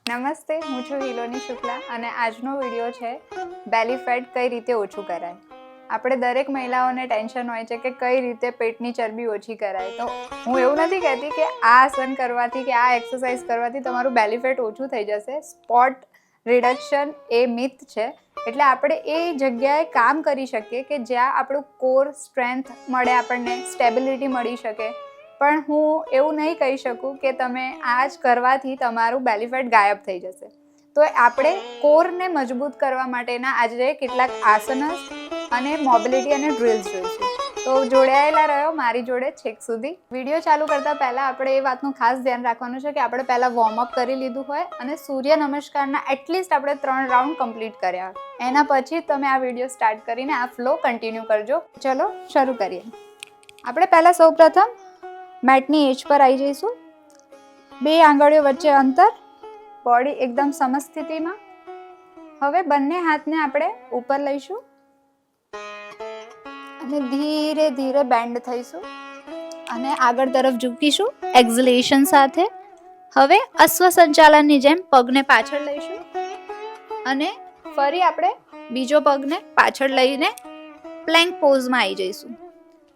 નમસ્તે, હું છું હિલોની શુક્લા અને આજનો વિડીયો છે બેલી ફેટ કઈ રીતે ઓછું કરાય. આપણે દરેક મહિલાઓને ટેન્શન હોય છે કે કઈ રીતે પેટની ચરબી ઓછી કરાય. તો હું એવું નથી કહેતી કે આ આસન કરવાથી કે આ એક્સરસાઇઝ કરવાથી તમારું બેલી ફેટ ઓછું થઈ જશે. સ્પોટ રિડક્શન એ મિથ છે. એટલે આપણે એ જગ્યાએ કામ કરી શકીએ કે જ્યાં આપણું કોર સ્ટ્રેન્થ મળે, આપણને સ્ટેબિલિટી મળી શકે. પણ હું એવું નહીં કહી શકું કે તમે આ જ કરવાથી તમારું બેલી ફેટ ગાયબ થઈ જશે. તો આપણે કોરને મજબૂત કરવા માટેના આજે કેટલાક આસનસ અને મોબિલિટી અને ડ્રિલ્સ જોઈશું. તો જોડાયેલા રહ્યો મારી જોડે છેક સુધી. વિડીયો ચાલુ કરતા પહેલાં આપણે એ વાતનું ખાસ ધ્યાન રાખવાનું છે કે આપણે પહેલાં વોર્મઅપ કરી લીધું હોય અને સૂર્ય નમસ્કારના એટલીસ્ટ આપણે 3 રાઉન્ડ કમ્પ્લીટ કર્યા. એના પછી તમે આ વિડીયો સ્ટાર્ટ કરીને આ ફ્લો કન્ટિન્યુ કરજો. ચલો શરૂ કરીએ. આપણે પહેલાં સૌપ્રથમ મેટની એજ પર આવી જઈશું. 2 આંગળીઓ વચ્ચે અંતર, બોડી એકદમ સમસ્થિતિમાં. હવે બંને હાથને આપણે ઉપર લઈશું અને ધીરે ધીરે બેન્ડ થઈશું અને આગળ તરફ ઝૂકીશું એક્ઝલેશન સાથે. હવે અશ્વ સંચાલનની જેમ પગને પાછળ લઈશું અને ફરી આપણે બીજો પગને પાછળ લઈને પ્લેન્ક પોઝમાં આવી જઈશું.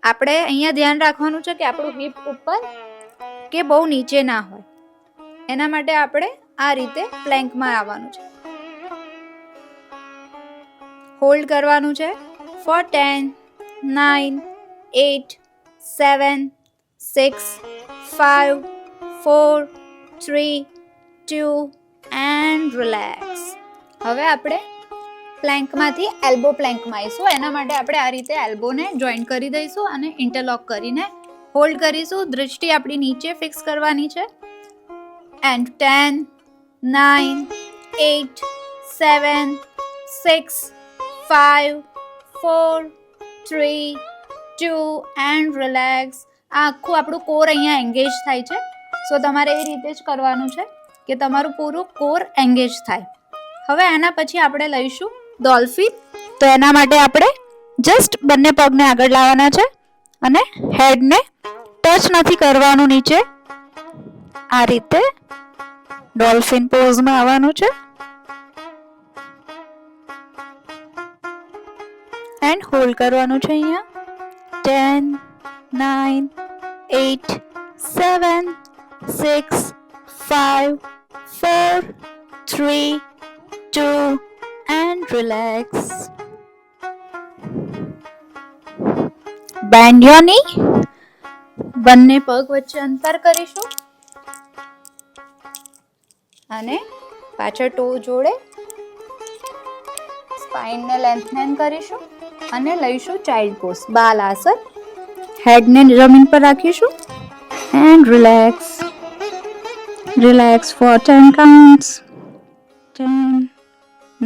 આપણે અહીંયા ધ્યાન રાખવાનું છે કે આપણું હિપ ઉપર કે બહુ નીચે ના હોય. એના માટે આપણે આ રીતે પ્લેન્કમાં આવવાનું છે. હોલ્ડ કરવાનું છે ફોર 10, 9, 8, 7, 6, 5, 4, 3, 2 એન્ડ રિલેક્સ. હવે આપણે પ્લેન્કમાંથી એલ્બો પ્લેન્કમાં આવીશું. એના માટે આપણે આ રીતે એલ્બોને જોઈન્ટ કરી દઈશું અને ઇન્ટરલોક કરીને હોલ્ડ કરીશું. દૃષ્ટિ આપણી નીચે ફિક્સ કરવાની છે. And 10, 9, 8, 7, 6, 5, 4, 3, 2 and relax. આ આખું આપણું કોર અહીંયા એન્ગેજ થાય છે. સો તમારે એ રીતે જ કરવાનું છે કે તમારું પૂરું કોર એન્ગેજ થાય. હવે એના પછી આપણે લઈશું ડોલ્ફિન. તો એના માટે આપણે જસ્ટ બંને પગને આગળ લાવવાના છે અને હેડને ટચ નથી કરવાનું નીચે. આ રીતે ડોલ્ફિન પોઝમાં આવવાનું છે એન્ડ હોલ્ડ કરવાનું છે અહીંયા. 10, 9, 8, 7, 6, 5, 4, 3, 2 and relax. Bend your knee. બંને પગ વચ્ચે અંતર કરીશું અને પાછળ ટો જોડે સ્પાઇનને લેન્થનેન કરીશું અને લઈશું ચાઇલ્ડ પોઝ, બાલ આસન. હેડને જમીન પર રાખીશું and relax. Relax for 10 counts. 10,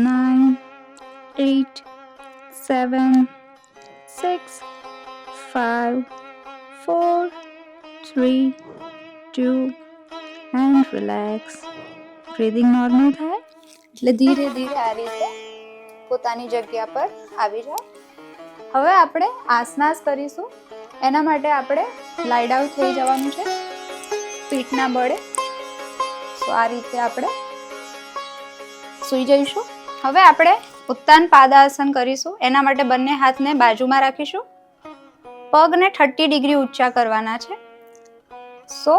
9, 8, 7, 6, 5, 4, 3, 2 and relax. Breathing normal થાય એટલે ધીરે ધીરે આ રીતે પોતાની જગ્યા પર આવી જાય. હવે આપણે આસનાસ કરીશું. એના માટે આપણે લાઈ ડાઉન થઈ જવાનું છે પીઠના બળે. તો આ રીતે આપણે સૂઈ જઈશું. હવે આપણે ઉત્તાન પાદાસન કરીશું. એના માટે બંને હાથને બાજુમાં રાખીશું. પગને 30 ડિગ્રી ઊંચા કરવાના છે. સો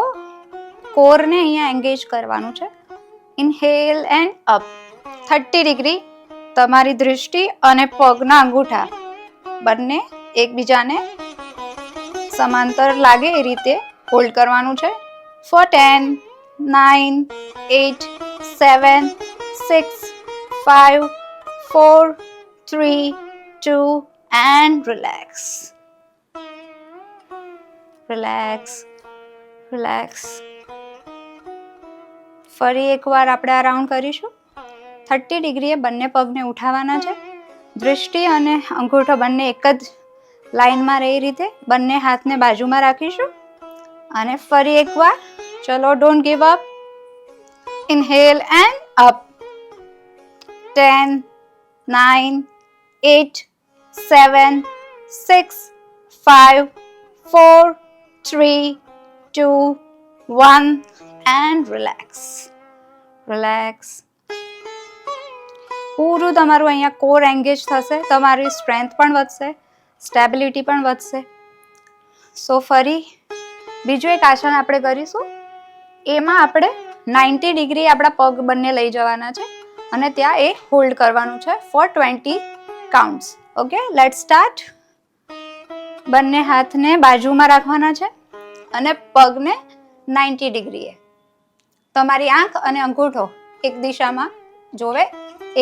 કોરને અહીંયા એન્ગેજ કરવાનું છે. Inhale and up 30 degree. તમારી દૃષ્ટિ અને પગના અંગૂઠા બંને એકબીજાને સમાંતર લાગે એ રીતે હોલ્ડ કરવાનું છે. Four 10, 9, 8, 7, 6, 5, 4, 3, 2 and relax. Relax, relax. ફરી એકવાર આપણે આ રાઉન્ડ કરીશું. 30 ડિગ્રીએ બંને પગને ઉઠાવવાના છે. દૃષ્ટિ અને અંગૂઠો બંને એક જ લાઈનમાં રહે રીતે બંને હાથને બાજુમાં રાખીશું અને ફરી એકવાર ચલો don't give up. Inhale and up. 10, 9, 8, 7, 6, 5, 4, 3, 2, 1 and relax. Relax. પૂરું તમારું અહીંયા કોર એન્ગેજ થશે, તમારી સ્ટ્રેન્થ પણ વધશે, સ્ટેબિલિટી પણ વધશે. સો ફરી બીજું એક આસન આપણે કરીશું. એમાં આપણે 90 ડિગ્રી આપણા પગ બંને લઈ જવાના છે અને ત્યાં એ હોલ્ડ કરવાનું છે for 20 counts. Okay, let's start. બંને હાથને બાજુમાં રાખવાના છે અને પગને 90 ડિગ્રીએ. તમારી આંખ અને અંગૂઠો એક દિશામાં જોવે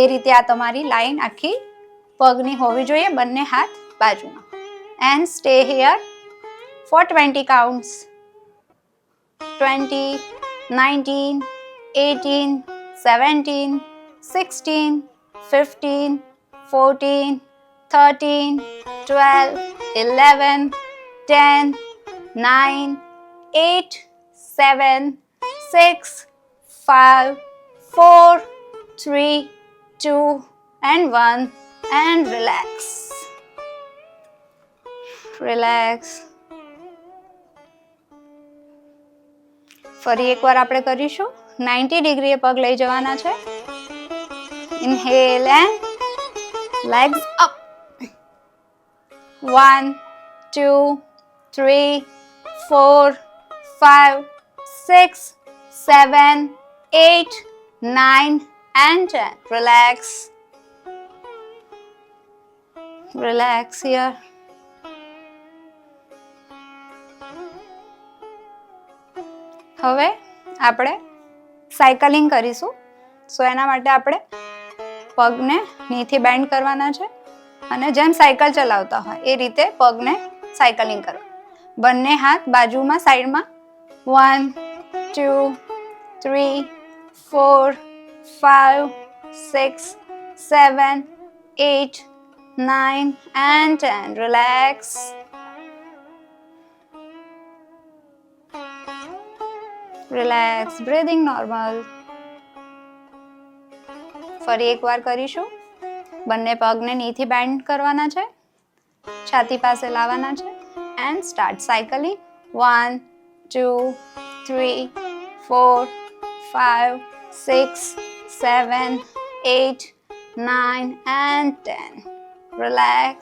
એ રીતે આ તમારી લાઈન આખી પગની હોવી જોઈએ. બંને હાથ બાજુમાં. And stay here for 20 counts. 20, 19, 18, 17, 16, 15, 14, 13, 12, 11, 10, 9, 8, 7, 6, 5, 4, 3, 2, and 1, and relax. Relax. ફરી એકવાર આપણે કરીશું. 90 ડિગ્રીએ પગ લઈ જવાના છે. Inhale and legs up. 1, 2, 3, 4, 5, 6, 7, 8, 9, and 10. Relax. Relax here. હવે આપણે સાયકલિંગ કરીશું. સો એના માટે આપણે પગને નીથી બેન્ડ કરવાના છે અને જેમ સાયકલ ચલાવતા હોય એ રીતે પગને સાયકલિંગ કરો. બંને હાથ બાજુમાં સાઈડમાં. 1, 2, 3, 4, 5, 6, 7, 8, 9, and 10. Relax. Relax. Breathing normal. ફરી એકવાર કરીશું. બંને પગને નીથી બેન્ડ કરવાના છે, છાતી પાસે લાવવાના છે and start cycling. 1, 2, 3, 4, 5, 6, 7, 8, 9, and 10. Relax.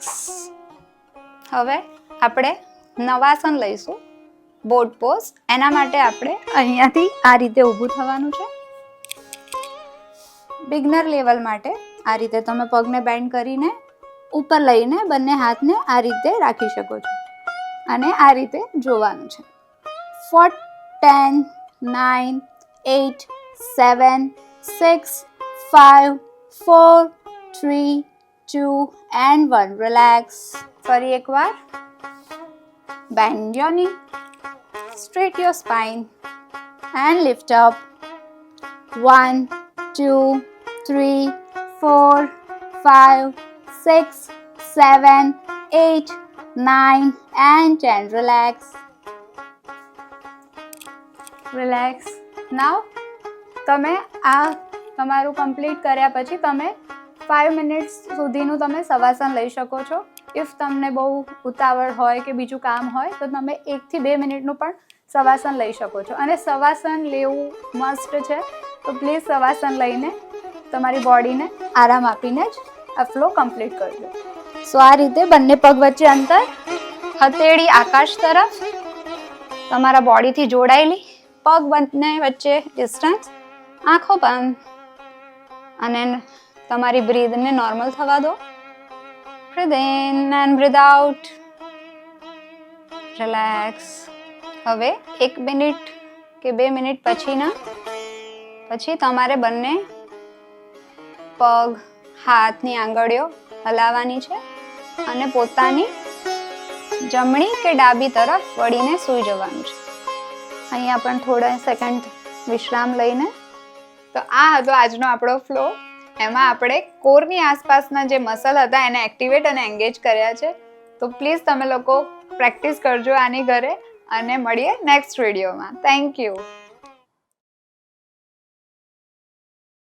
હવે આપણે નવાસન લઈશું, બોટ પોઝ. એના માટે આપણે અહીંયાથી આ રીતે ઊભું થવાનું છે. બિગનર લેવલ માટે આ રીતે તમે પગને બેન્ડ કરીને ઉપર લઈને બંને હાથને આ રીતે રાખી શકો છો અને આ રીતે જોવાનું છે. 4, 10, 9, 8, 7, 6, 5, 4, 3, 2, and 1. Relax. ફરી એકવાર. Bend your knee. Straight your spine and lift up. 1, 2, 3, 4, 5, 6, 7, 8, 9, and 10. Relax. Relax. Now તમે આ તમારું કમ્પ્લીટ કર્યા પછી તમે 5 મિનિટ્સ સુધીનું તમે શવાસન લઈ શકો છો. ઇફ તમને બહુ ઉતાવળ હોય કે બીજું કામ હોય તો તમે 1 થી 2 મિનિટનું પણ શવાસન લઈ શકો છો. અને શવાસન લેવું મસ્ટ છે, તો પ્લીઝ શવાસન લઈને તમારી બોડીને આરામ આપીને જ આ ફ્લો કમ્પ્લીટ કરજો. સો આ રીતે બંને પગ વચ્ચે અંતર, હથેળી આકાશ તરફ, તમારા બોડીથી જોડાયેલી, પગ બંને વચ્ચે ડિસ્ટન્સ, આંખો બંધ અને તમારી બ્રીથને નોર્મલ થવા દો. Breathe in and breathe out. Relax. હવે 1 મિનિટ કે 2 મિનિટ પછી તમારે બંને પગ, હાથની આંગળીઓ હલાવવાની છે અને પોતાની જમણી કે ડાબી તરફ વળીને સૂઈ જવાનું છે. અહીંયા પણ થોડા સેકન્ડ વિશ્રામ લઈને. તો આ હતો આજનો આપણો ફ્લો. એમાં આપણે કોરની આસપાસના જે મસલ હતા એને એક્ટિવેટ અને એન્ગેજ કર્યા છે. તો પ્લીઝ તમે લોકો પ્રેક્ટિસ કરજો આની ઘરે અને મળીએ નેક્સ્ટ વિડીયોમાં. Thank you.